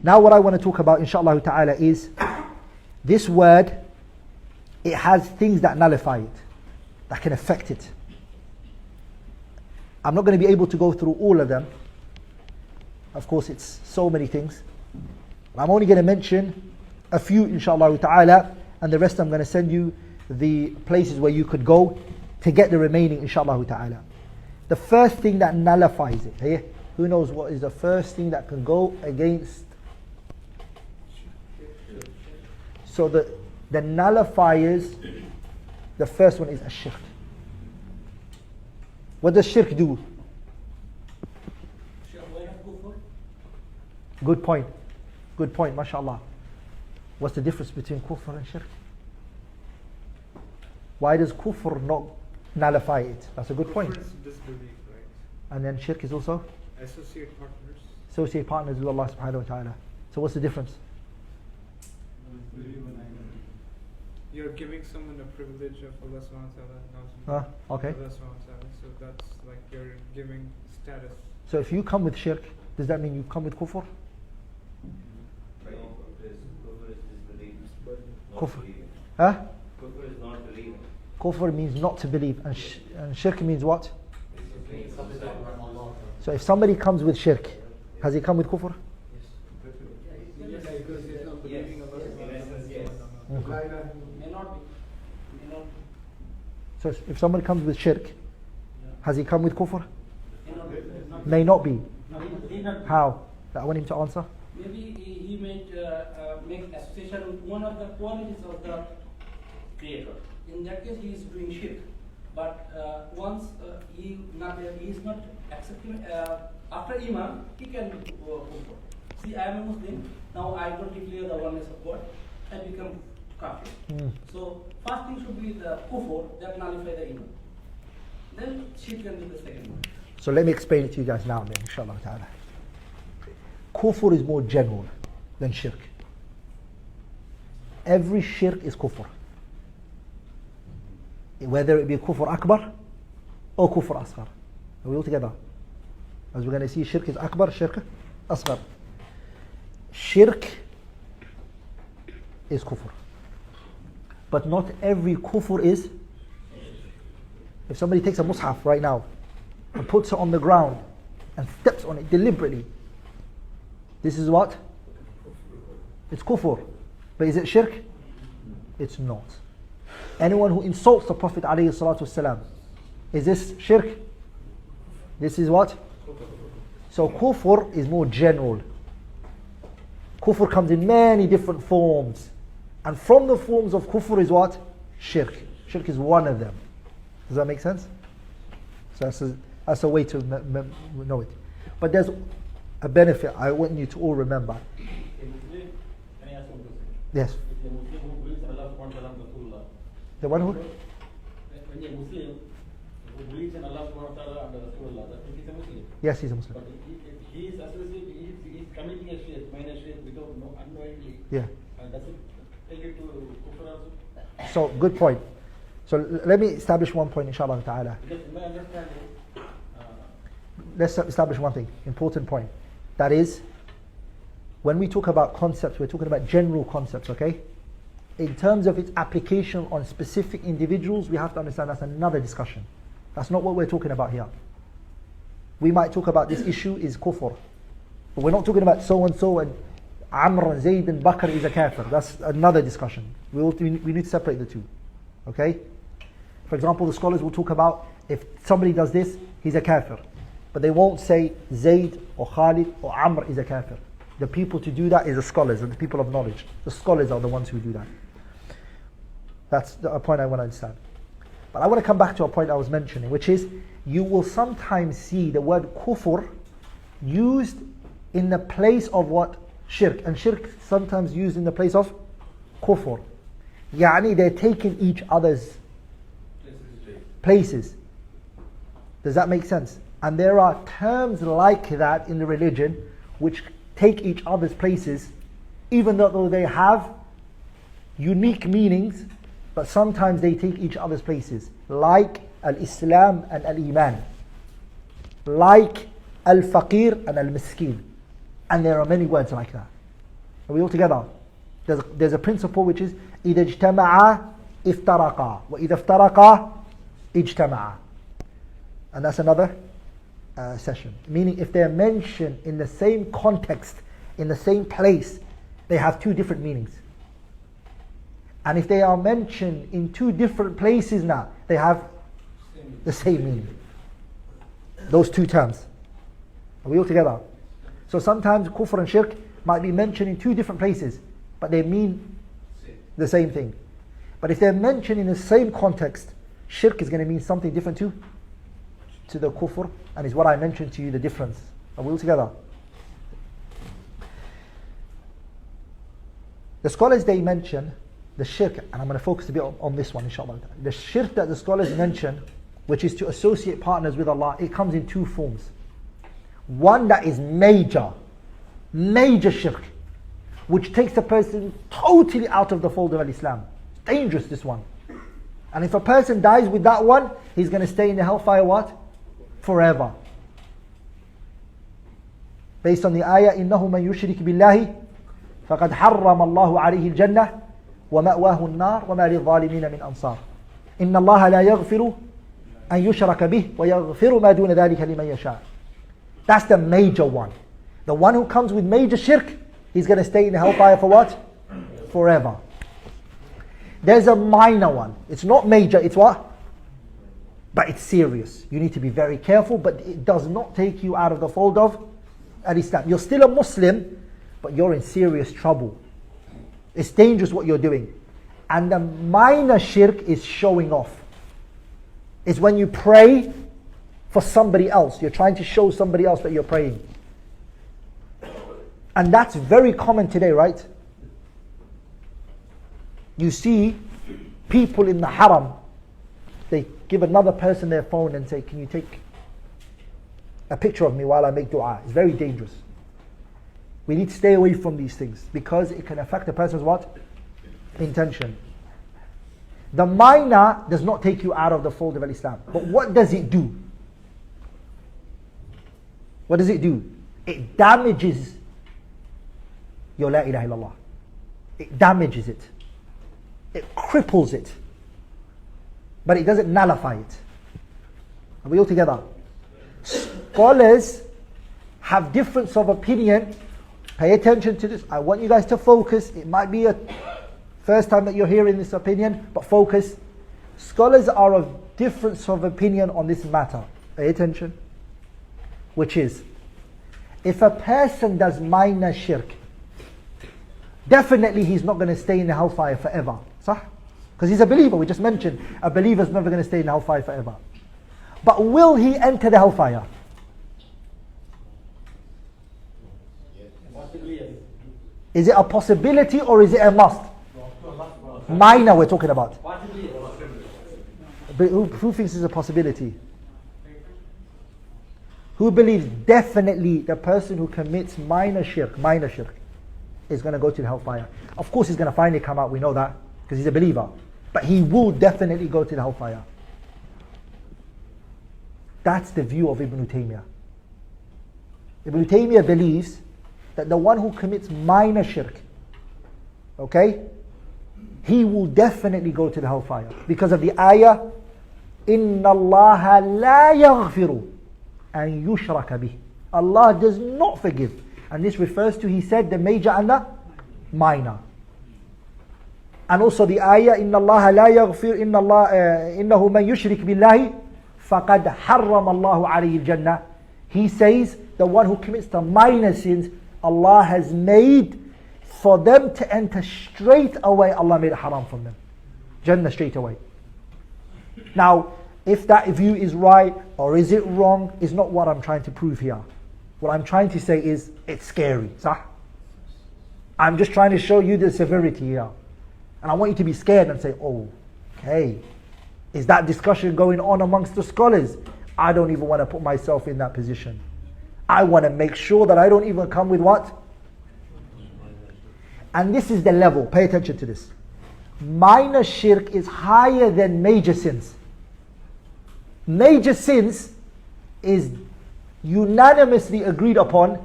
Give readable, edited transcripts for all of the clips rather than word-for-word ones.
Now what I want to talk about, inshallah ta'ala, is this word, it has things that nullify it, that can affect it. I'm not going to be able to go through all of them. Of course, it's so many things. I'm only going to mention a few, inshallah ta'ala, and the rest I'm going to send you the places where you could go to get the remaining, inshallah ta'ala. The first thing that nullifies it, hey, who knows what is the first thing that can go against? So the nullifiers, the first one is ash-shirk. What does shirk do? Good point. Good point, mashallah. What's the difference between kufr and shirk? Why does kufr not nullify it? That's a good point. Kufr is disbelief, right? And then shirk is also? Associate partners. Associate partners with Allah subhanahu wa ta'ala. So what's the difference? You're giving someone a privilege of Allah subhanahu wa ta'ala. Okay. Allah subhanahu wa ta'ala. So that's like you're giving status. So if you come with shirk, does that mean you come with kufr? Kufr. Huh? Kufr is not believing. Kufr means not to believe, and shirk means what? So if somebody comes with shirk, has he come with kufr? Yes, because he's not believing Allah subhanahu wa ta'ala. So if somebody comes with shirk, has he come with kufr? May not be. How? I want him to answer. Maybe he may make association with one of the qualities of the creator. In that case, he is doing shirk. But once he is not accepting, after Iman, he can do kufr. See, I am a Muslim, now I don't declare the oneness of God, I become kafir. So, first thing should be the kufr that nullify the Iman. Then shirk can be the second one. So let me explain it to you guys now, then, inshallah ta'ala. Kufr is more general than shirk. Every shirk is kufr. Whether it be kufr akbar or kufr asghar. Are we all together? As we're going to see, shirk is akbar, shirk asghar. Shirk is kufr. But not every kufr is. If somebody takes a mushaf right now and puts it on the ground and steps on it deliberately, this is what? It's kufr. But is it shirk? It's not. Anyone who insults the Prophet ﷺ, is this shirk? This is what? So kufr is more general. Kufr comes in many different forms. And from the forms of kufr is what? Shirk. Shirk is one of them. Does that make sense? So that's a way to know it. But there's a benefit I want you to all remember. Yes. The one who? When a Muslim who believes in Allah subhanahu wa ta'ala and Rasulullah, that he's a Muslim. Yes, he's a Muslim. But he is associated, he is committing a shirk, minor shirk without unknowingly. Yeah. And does it take it to kufr also? So, good point. So let me establish one point, inshallah ta'ala. Because in my understanding, Let's establish one thing, important point. That is, when we talk about concepts, we're talking about general concepts, okay? In terms of its application on specific individuals, we have to understand that's another discussion. That's not what we're talking about here. We might talk about this issue is kufr. But we're not talking about so-and-so and Amr and Zayd and Bakr is a kafir. That's another discussion. We need to separate the two. Okay? For example, the scholars will talk about if somebody does this, he's a kafir. But they won't say Zayd or Khalid or Amr is a kafir. The people to do that is the scholars and the people of knowledge. The scholars are the ones who do that. That's a point I want to understand. But I want to come back to a point I was mentioning, which is you will sometimes see the word kufr used in the place of what? Shirk. And shirk sometimes used in the place of kufr. Yani they're taking each other's places. Does that make sense? And there are terms like that in the religion which take each other's places, even though they have unique meanings, but sometimes they take each other's places, like al-Islam and al-Iman, like al-Faqir and al-Miskin. And there are many words like that. Are we all together? There's a principle which is إِذَا اجْتَمَعَا افترقا وإذا افترقا اجتمعا. And that's another session. Meaning if they're mentioned in the same context, in the same place, they have two different meanings. And if they are mentioned in two different places now, they have the same meaning. Those two terms. Are we all together? So sometimes kufr and shirk might be mentioned in two different places, but they mean the same thing. But if they're mentioned in the same context, shirk is going to mean something different to the kufr, and is what I mentioned to you, the difference. Are we all together? The scholars, they mention the shirk, and I'm going to focus a bit on this one, inshallah. The shirk that the scholars mention, which is to associate partners with Allah, it comes in two forms. One that is major shirk, which takes a person totally out of the fold of Islam. Dangerous, this one. And if a person dies with that one, he's going to stay in the hellfire what? Forever. Based on the ayah, إِنَّهُ مَنْ يُشْرِكْ بِاللَّهِ فَقَدْ حَرَّمَ اللَّهُ عَلَيْهِ الْجَنَّةِ وَمَأْوَاهُ النَّارِ وَمَا لِلظَّالِمِينَ مِنْ أَنصَارٍ إِنَّ اللَّهَ لَا يَغْفِرُ أَنْ يُشْرَكَ بِهِ وَيَغْفِرُ مَا دُونَ ذَلِكَ لِمَنْ يَشَاءُ. That's the major one. The one who comes with major shirk, he's going to stay in the hellfire for what? Forever. There's a minor one. It's not major, it's what? But it's serious. You need to be very careful, but it does not take you out of the fold of Islam. You're still a Muslim, but you're in serious trouble. It's dangerous what you're doing. And the minor shirk is showing off. It's when you pray for somebody else. You're trying to show somebody else that you're praying. And that's very common today, right? You see people in the haram, they give another person their phone and say, can you take a picture of me while I make dua? It's very dangerous. We need to stay away from these things because it can affect a person's what? Intention. The minor does not take you out of the fold of Islam. But what does it do? What does it do? It damages your la ilaha illallah. It damages it. It cripples it. But it doesn't nullify it. Are we all together? Scholars have difference of opinion. Pay attention to this. I want you guys to focus. It might be a first time that you're hearing this opinion, but focus. Scholars are of difference of opinion on this matter. Pay attention. Which is, if a person does minor shirk, definitely he's not going to stay in the hellfire forever. Because he's a believer. We just mentioned a believer's never going to stay in the hellfire forever. But will he enter the hellfire? Is it a possibility or is it a must? Minor we're talking about. But who thinks it's a possibility? Who believes definitely the person who commits minor shirk is going to go to the hellfire? Of course he's going to finally come out, we know that, because he's a believer. But he will definitely go to the hellfire. That's the view of Ibn Taymiyyah. Ibn Taymiyyah believes that the one who commits minor shirk, okay, he will definitely go to the hellfire. Because of the ayah, إِنَّ اللَّهَ لَا يَغْفِرُ أَن يُشْرَكَ بِهِ. Allah does not forgive. And this refers to, he said, the major and the minor. And also the ayah, إِنَّ اللَّهَ لَا يَغْفِرُ إِنَّهُ مَنْ يُشْرِكْ بِاللَّهِ فَقَدْ حَرَّمَ اللَّهُ عَلَيْهِ الْجَنَّةِ. He says, the one who commits the minor sins, Allah has made for them to enter straight away. Allah made it haram from them. Jannah straight away. Now, if that view is right or is it wrong, is not what I'm trying to prove here. What I'm trying to say is, it's scary. I'm just trying to show you the severity here. And I want you to be scared and say, oh, okay, is that discussion going on amongst the scholars? I don't even want to put myself in that position. I want to make sure that I don't even come with what? And this is the level. Pay attention to this. Minor shirk is higher than major sins. Major sins is unanimously agreed upon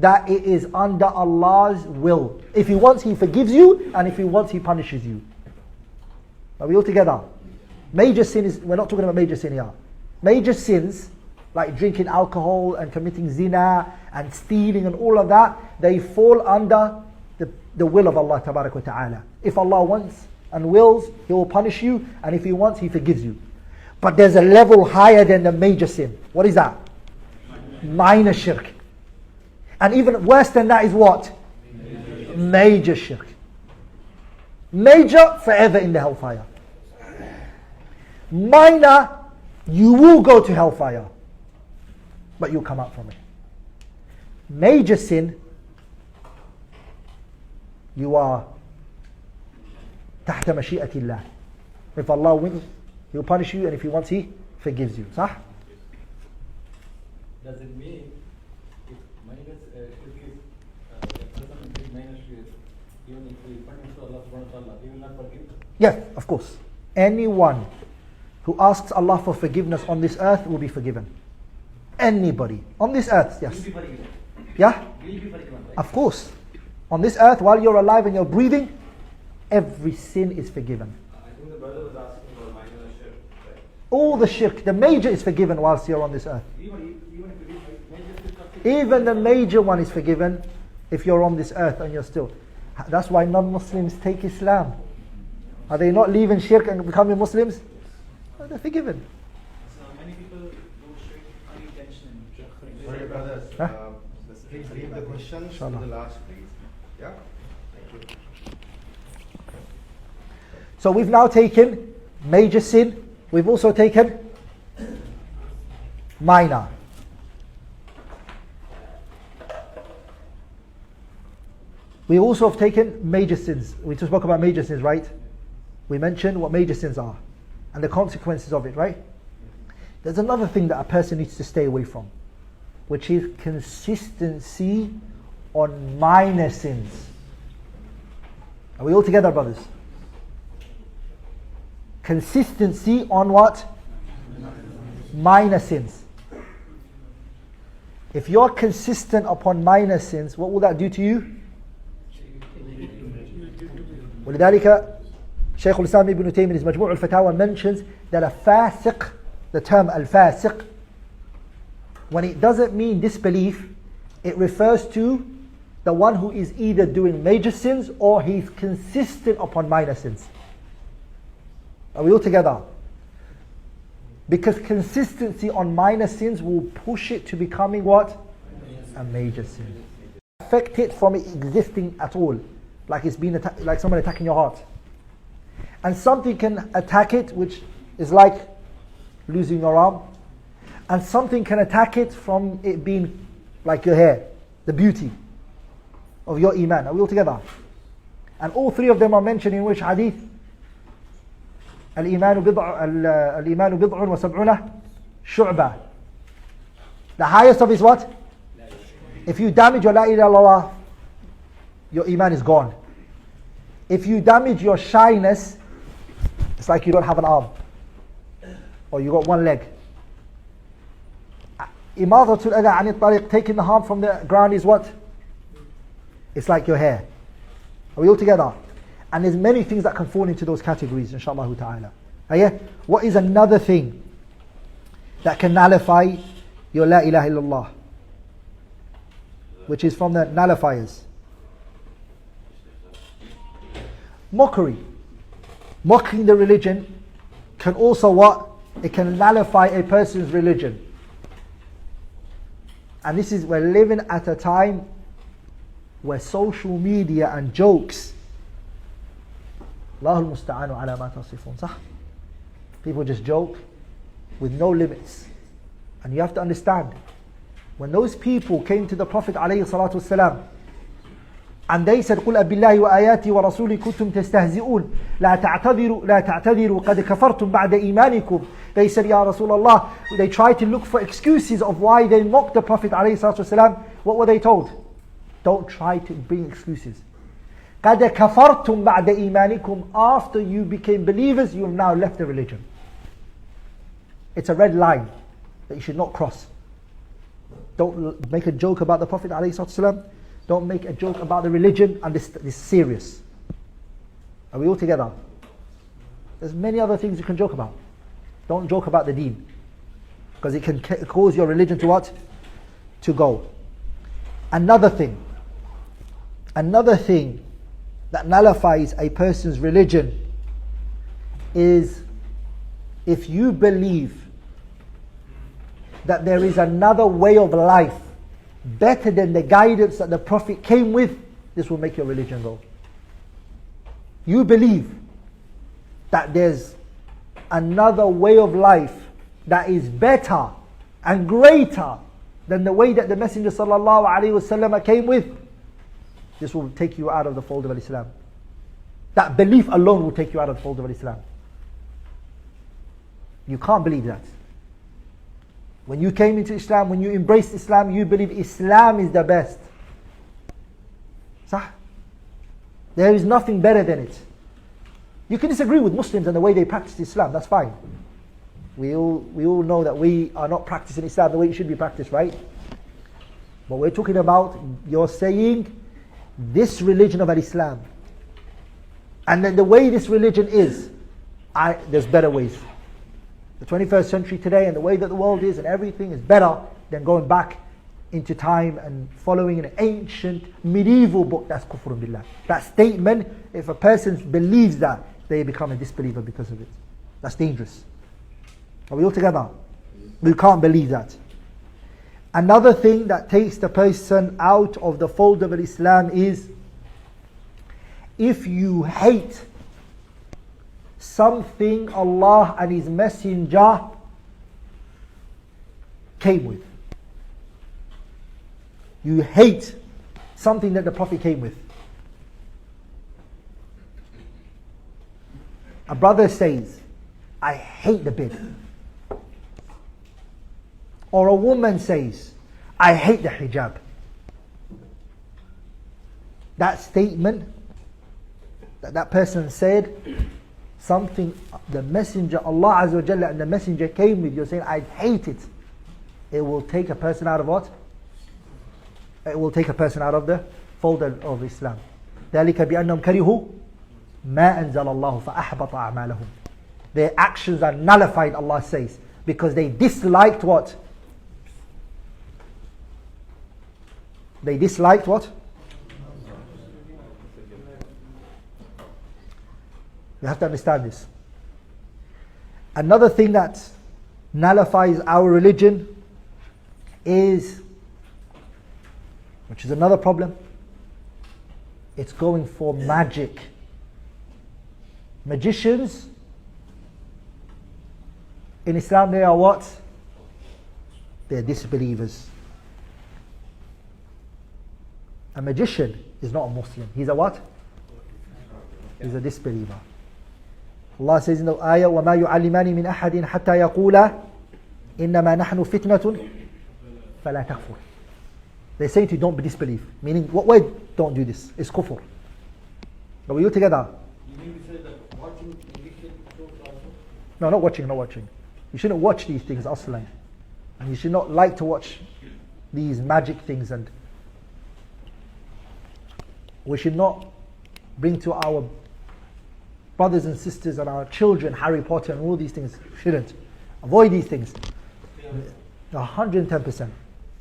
that it is under Allah's will. If He wants, He forgives you, and if He wants, He punishes you. Are we all together? Major sin is, we're not talking about major sin here. Major sins, like drinking alcohol and committing zina and stealing and all of that, they fall under the will of Allah Tabarak wa Ta'ala. If Allah wants and wills, He will punish you, and if He wants, He forgives you. But there's a level higher than the major sin. What is that? Minor shirk. And even worse than that is what? Major shirk. Major, forever in the hellfire. Minor, you will go to hellfire, but you'll come out from it. Major sin, you are تحت مشيئة الله. If Allah wins, He will punish you, and if He wants, He forgives you. صح? Does it mean if minus shirk is a person doing minor shirk, even if he punish Allah subhanahu wa ta'ala, He will not forgive? Yes, of course. Anyone who asks Allah for forgiveness on this earth will be forgiven. Anybody on this earth, yes. Will be forgiven. Yeah? Will be forgiven, right? Of course. On this earth, while you're alive and you're breathing, every sin is forgiven. I think the brother was asking about minor shirk. Right? All the shirk, the major is forgiven whilst you're on this earth. Even if you did major shirk, Even the major one is forgiven if you're on this earth and you're still. That's why non-Muslims take Islam. Are they not leaving shirk and becoming Muslims? Oh, they're forgiven. So many people do shirk unintentionally. Sorry, brothers. Huh? Please leave the questions to Inshallah. the last, please. Yeah? Thank you. So we've now taken major sin. We've also taken minor. We also have taken major sins. We just spoke about major sins, right? We mentioned what major sins are and the consequences of it, right? There's another thing that a person needs to stay away from, which is consistency on minor sins. Are we all together, brothers? Consistency on what? Minor sins. If you're consistent upon minor sins, what will that do to you? ولذلك Shaykh al-Islam ibn Taymiyyah in his Majmu' al-Fatawa mentions that a fasiq, the term al-fasiq, when it doesn't mean disbelief, it refers to the one who is either doing major sins or he's consistent upon minor sins. Are we all together? Because consistency on minor sins will push it to becoming what? A major sin. Affect it from it existing at all, like it's been like someone attacking your heart. And something can attack it, which is like losing your arm. And something can attack it from it being like your hair, the beauty of your iman. Are we all together? And all three of them are mentioned in which hadith? الإيمان بضع وسبعون شعبة. The highest of is what? If you damage your la ilaha illallah, your iman is gone. If you damage your shyness, it's like you don't have an arm, or you got one leg. Imadatul adha anit tariq, taking the harm from the ground, is what? It's like your hair. Are we all together? And there's many things that can fall into those categories, inshallah ta'ala. Yeah? What is another thing that can nullify your la ilaha illallah, which is from the nullifiers? Mockery. Mocking the religion can also what? It can nullify a person's religion. And this is, we're living at a time where social media and jokes, Allahul musta'anu ala ma tasifun, sah? People just joke with no limits. And you have to understand, when those people came to the Prophet alayhi salatu wasalam, and they said, قُلْ أَبِاللَّهِ وَآيَاتِهِ وَرَسُولِهِ كُنْتُمْ تَسْتَهْزِئُونَ لَا تَعْتَذِرُوا قَدْ كَفَرْتُمْ بَعْدَ إِيمَانِكُمْ. They said, Ya Rasulullah, they tried to look for excuses of why they mocked the Prophet ﷺ. What were they told? Don't try to bring excuses. قَدْ كَفَرْتُمْ بَعْدَ إِيمَانِكُمْ. After you became believers, you have now left the religion. It's a red line that you should not cross. Don't make a joke about the Prophet ﷺ. Don't make a joke about the religion. And this is serious. Are we all together? There's many other things you can joke about. Don't joke about the deen. Because it can cause your religion to what? To go. Another thing that nullifies a person's religion is if you believe that there is another way of life better than the guidance that the Prophet came with, this will make your religion go. You believe that there's another way of life that is better and greater than the way that the Messenger sallallahu alaihi wasallam came with, this will take you out of the fold of Islam. That belief alone will take you out of the fold of Islam. You can't believe that. When you came into Islam, when you embraced Islam, you believe Islam is the best. Sah? There is nothing better than it. You can disagree with Muslims and the way they practice Islam, that's fine. We all know that we are not practicing Islam the way it should be practiced, right? But we're talking about, you're saying, this religion of Islam. And then the way this religion is, there's better ways. The 21st century today and the way that the world is and everything is better than going back into time and following an ancient medieval book. That's kufr billah. That statement, if a person believes that, they become a disbeliever because of it. That's dangerous. Are we all together? We can't believe that. Another thing that takes the person out of the fold of Islam is if you hate something Allah and His Messenger came with. You hate something that the Prophet came with. A brother says, I hate the bid. Or a woman says, I hate the hijab. That statement that person said, something the Messenger, Allah Azza wa Jalla and the Messenger came with, you're saying, I hate it. It will take a person out of what? It will take a person out of the fold of Islam. ذَلِكَ بِأَنَّهُمْ كَرِهُوا مَا أَنزَلَ اللَّهُ فَأَحْبَطَ أَعْمَالَهُم. Their actions are nullified, Allah says, because they disliked what? They disliked what? You have to understand this. Another thing that nullifies our religion is, which is another problem, it's going for magic. Magicians in Islam, they are what? They're disbelievers. A magician is not a Muslim. He's a what? He's a disbeliever. Allah says in the ayah, وَمَا يُعَلِّمَانِ مِنْ أَحَدٍ حَتَّى يَقُولَ إِنَّمَا نَحْنُ فِتْنَةٌ فَلَا تَكْفُرْ. They're saying to you, don't disbelieve. Meaning, what way? Don't do this. It's kufr. Are we all together? You mean to say that watching illicit shows also? No, not watching. You shouldn't watch these things, aslan. And you should not like to watch these magic things, and we should not bring to our brothers and sisters and our children Harry Potter and all these things. Shouldn't. Avoid these things. 110%.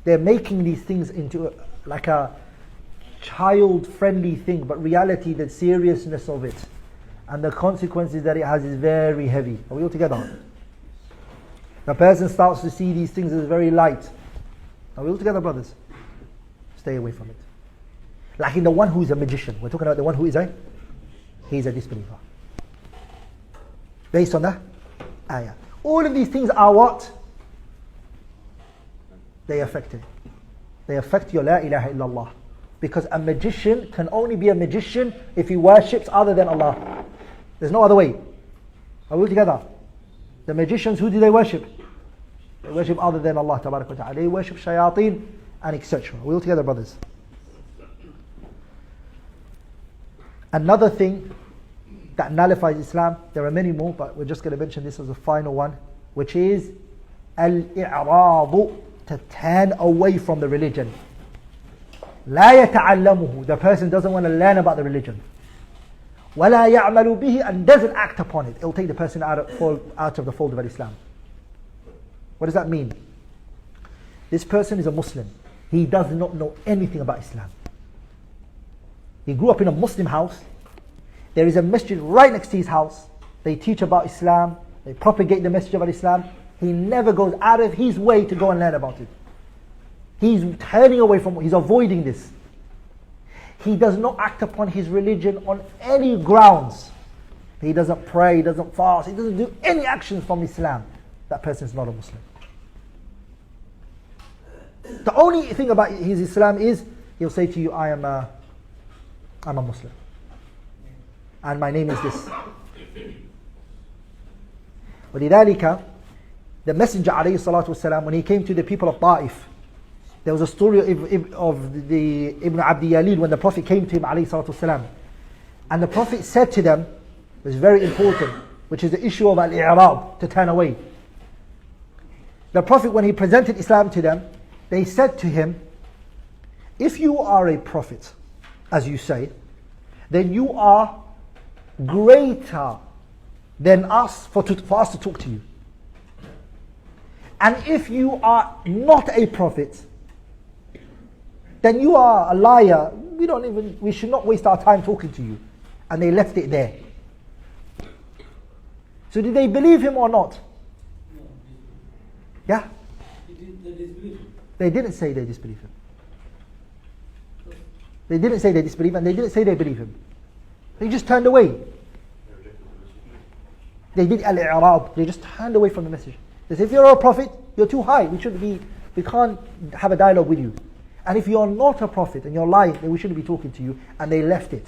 They're making these things into like a child-friendly thing, but reality, the seriousness of it and the consequences that it has is very heavy. Are we all together? The person starts to see these things as very light. Are we all together, brothers? Stay away from it. Like in the one who is a magician. We're talking about the one who is he's a disbeliever. Based on that ayah. All of these things are what? They affect it. They affect your la ilaha illallah. Because a magician can only be a magician if he worships other than Allah. There's no other way. Are we all together? The magicians, who do they worship? They worship other than Allah tabarak wa ta'ala. They worship shayateen and etc. Are we all together, brothers? Another thing that nullifies Islam, there are many more, but we're just going to mention this as a final one, which is al-i'radu to turn away from the religion. لا يتعلمه, the person doesn't want to learn about the religion. ولا يعمل به, and doesn't act upon it. It will take the person out of the fold of Islam. What does that mean? This person is a Muslim. He does not know anything about Islam. He grew up in a Muslim house. There is a masjid right next to his house. They teach about Islam. They propagate the message about Islam. He never goes out of his way to go and learn about it. He's turning away from it. He's avoiding this. He does not act upon his religion on any grounds. He doesn't pray, he doesn't fast, he doesn't do any actions from Islam. That person is not a Muslim. The only thing about his Islam is, he'll say to you, I'm a Muslim. And my name is this. وَلِذَلِكَ, the Messenger عليه الصلاة والسلام, when he came to the people of Ta'if, there was a story of the Ibn Abdi Yalil when the Prophet came to him عليه الصلاة والسلام. And the Prophet said to them, it was very important, which is the issue of al-i'rab, to turn away. The Prophet, when he presented Islam to them, they said to him, if you are a prophet, as you say, then you are greater than us for us to talk to you. And if you are not a prophet, then you are a liar. We should not waste our time talking to you. And they left it there. So did they believe him or not? Yeah? They disbelieve him. They didn't say they disbelieve him. They didn't say they disbelieve him, and they didn't say they believe him. They just turned away. They did al-i'rab. They just turned away from the message. They said, if you're a prophet, you're too high. We can't have a dialogue with you. And if you're not a prophet and you're lying, then we shouldn't be talking to you. And they left it.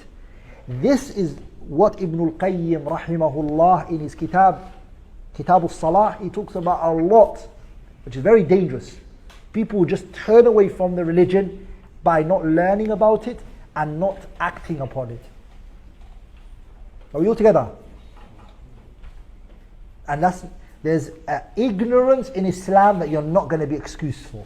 This is what Ibn al-Qayyim rahimahullah in his Kitab al-Salah, he talks about a lot, which is very dangerous. People will just turn away from the religion by not learning about it and not acting upon it. Are we all together? And there's ignorance in Islam that you're not going to be excused for.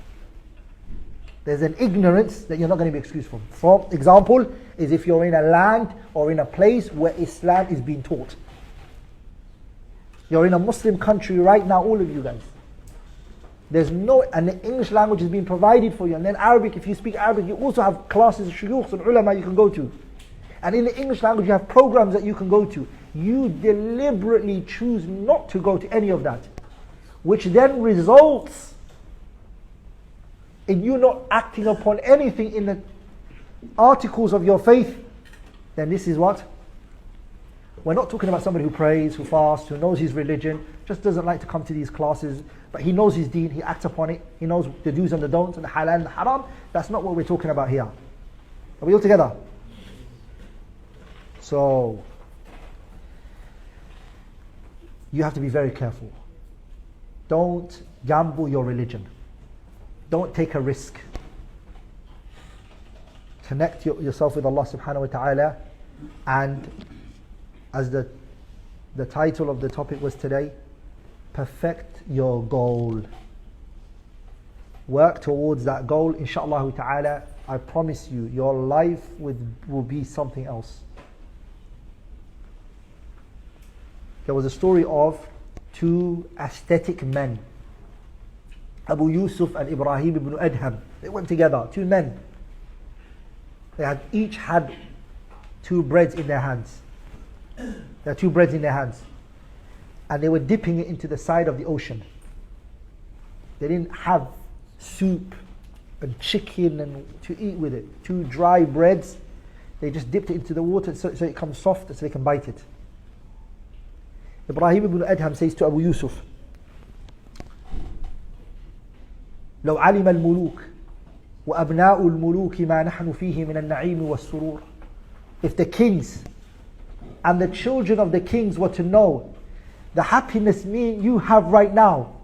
There's an ignorance that you're not going to be excused for. For example, is if you're in a land or in a place where Islam is being taught. You're in a Muslim country right now, all of you guys. And the English language is being provided for you. And then Arabic, if you speak Arabic, you also have classes of shuyukh and ulama you can go to. And in the English language, you have programs that you can go to. You deliberately choose not to go to any of that, which then results in you not acting upon anything in the articles of your faith. Then this is what? We're not talking about somebody who prays, who fasts, who knows his religion, just doesn't like to come to these classes, but he knows his deen, he acts upon it, he knows the do's and the don'ts, and the halal and the haram. That's not what we're talking about here. Are we all together? So, you have to be very careful. Don't gamble your religion. Don't take a risk. Connect yourself with Allah subhanahu wa ta'ala, and as the title of the topic was today, perfect your goal. Work towards that goal, inshaAllah ta'ala. I promise you, your life will be something else. There was a story of two aesthetic men, Abu Yusuf and Ibrahim ibn Adham. They went together, two men. They each had two breads in their hands. They had two breads in their hands. And they were dipping it into the side of the ocean. They didn't have soup and chicken and to eat with it. Two dry breads. They just dipped it into the water so it comes soft so they can bite it. Ibrahim ibn Adham says to Abu Yusuf, لو علم الملوك وأبناء الملوك ما نحن فيه من النعيم والسرور. If the kings and the children of the kings were to know the happiness me and you have right now,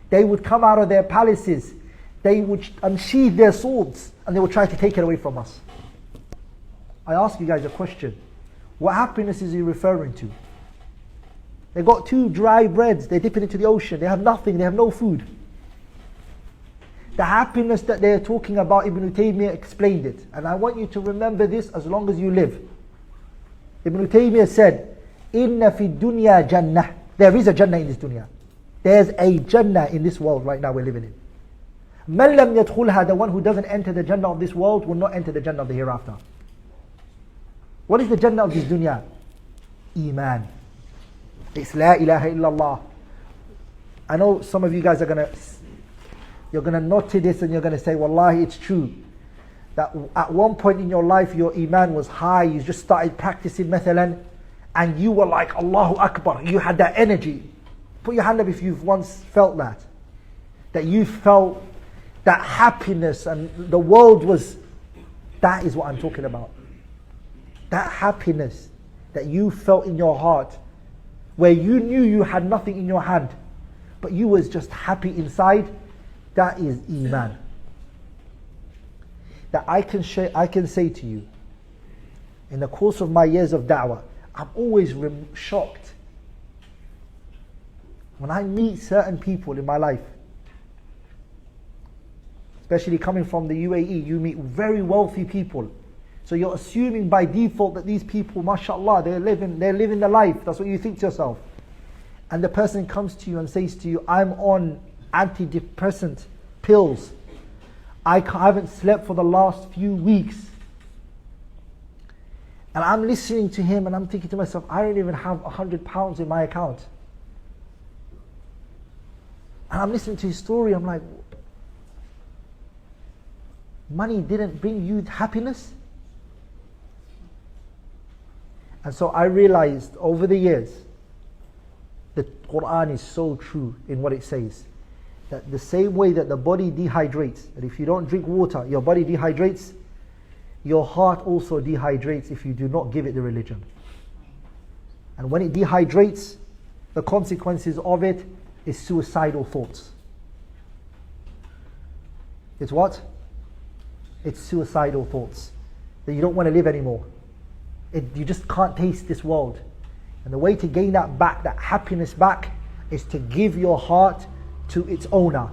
they would come out of their palaces, they would unsheath their swords, and they would try to take it away from us. I ask you guys a question. What happiness is he referring to? They got two dry breads, they dip it into the ocean, they have nothing, they have no food. The happiness that they are talking about, Ibn Taymiyyah explained it. And I want you to remember this as long as you live. Ibn Taymiyyah said, Inna fi dunya jannah. There is a Jannah in this dunya. There's a Jannah in this world right now we're living in. Man lam yadkhulha, the one who doesn't enter the Jannah of this world will not enter the Jannah of the hereafter. What is the Jannah of this dunya? Iman. It's la ilaha illallah. I know some of you guys are you're gonna nod to this and you're gonna say, Wallahi, it's true. That at one point in your life your Iman was high, you just started practicing mathalan, and you were like, Allahu Akbar, you had that energy. Put your hand up if you've once felt that. That you felt that happiness and the world was, that is what I'm talking about. That happiness that you felt in your heart, where you knew you had nothing in your hand, but you was just happy inside, that is Iman. That I can say to you, in the course of my years of da'wah, I'm always shocked when I meet certain people in my life, especially coming from the UAE. You meet very wealthy people, so you're assuming by default that these people, mashallah, they're living the life. That's what you think to yourself. And the person comes to you and says to you, I'm on antidepressant pills, I haven't slept for the last few weeks. And I'm listening to him and I'm thinking to myself, I don't even have £100 in my account. And I'm listening to his story, I'm like, money didn't bring you happiness? And so I realized over the years, the Quran is so true in what it says. That the same way that the body dehydrates, that if you don't drink water, your body dehydrates, your heart also dehydrates if you do not give it the religion. And when it dehydrates, the consequences of it is suicidal thoughts. It's what? It's suicidal thoughts. That you don't want to live anymore. You just can't taste this world. And the way to gain that back, that happiness back, is to give your heart to its owner.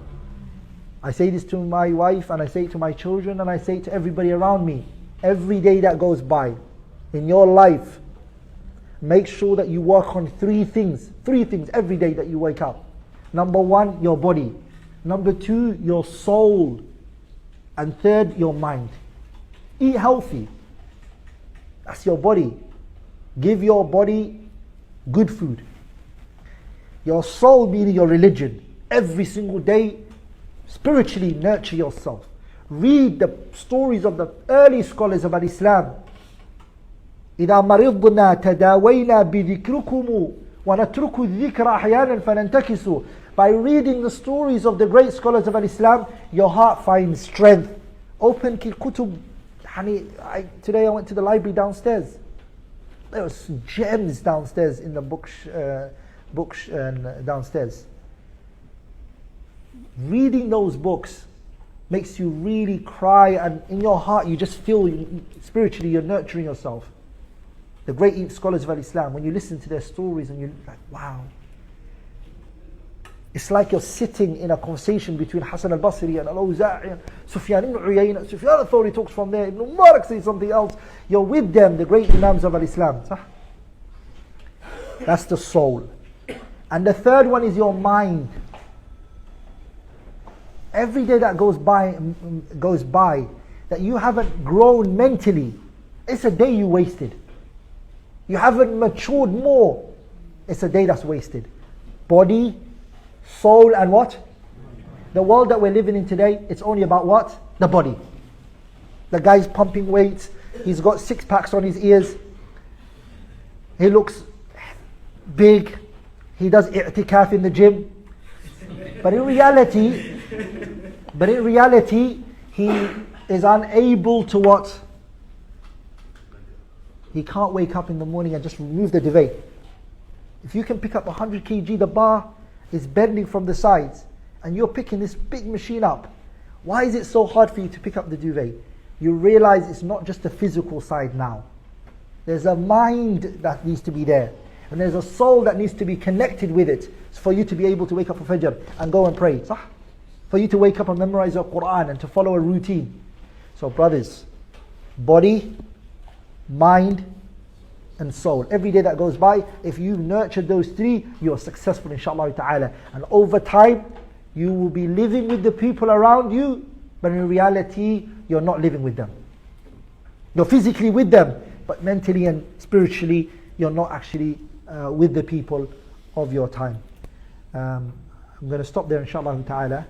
I say this to my wife, and I say it to my children, and I say it to everybody around me. Every day that goes by in your life, make sure that you work on three things every day that you wake up. Number one, your body. Number two, your soul. And third, your mind. Eat healthy. That's your body. Give your body good food. Your soul, meaning your religion. Every single day, spiritually nurture yourself. Read the stories of the early scholars of Islam. إذا مرضنا تداوينا بذكركم ونترك الذكر أحيانا فننتكس. By reading the stories of the great scholars of Islam, your heart finds strength. Open kutub. Today I went to the library downstairs. There was gems downstairs in the books downstairs. Reading those books makes you really cry, and in your heart you just feel spiritually you're nurturing yourself. The great scholars of Islam, when you listen to their stories and you're like, wow. It's like you're sitting in a conversation between Hassan al-Basri and al-Awza'i and Sufyan ibn Uyayna. Sufyan al-Thawri talks from there, Ibn Mubarak says something else. You're with them, the great Imams of Islam. That's the soul. And the third one is your mind. Every day that goes by that you haven't grown mentally, it's a day you wasted. You haven't matured more, it's a day that's wasted. Body, soul, and what? The world that we're living in today, it's only about what? The body. The guy's pumping weights, he's got 6-packs on his ears, he looks big, he does i'tikaf in the gym. But in reality, he is unable to what? He can't wake up in the morning and just remove the duvet. If you can pick up 100 kg, the bar is bending from the sides, and you're picking this big machine up. Why is it so hard for you to pick up the duvet? You realize it's not just the physical side now. There's a mind that needs to be there. And there's a soul that needs to be connected with it for you to be able to wake up for Fajr and go and pray. for you to wake up and memorize your Quran and to follow a routine. So brothers, body, mind and soul. Every day that goes by, if you nurture those three, you are successful inshaAllah ta'ala. And over time, you will be living with the people around you, but in reality, you're not living with them. You're physically with them, but mentally and spiritually, you're not actually with the people of your time. I'm going to stop there inshaAllah ta'ala.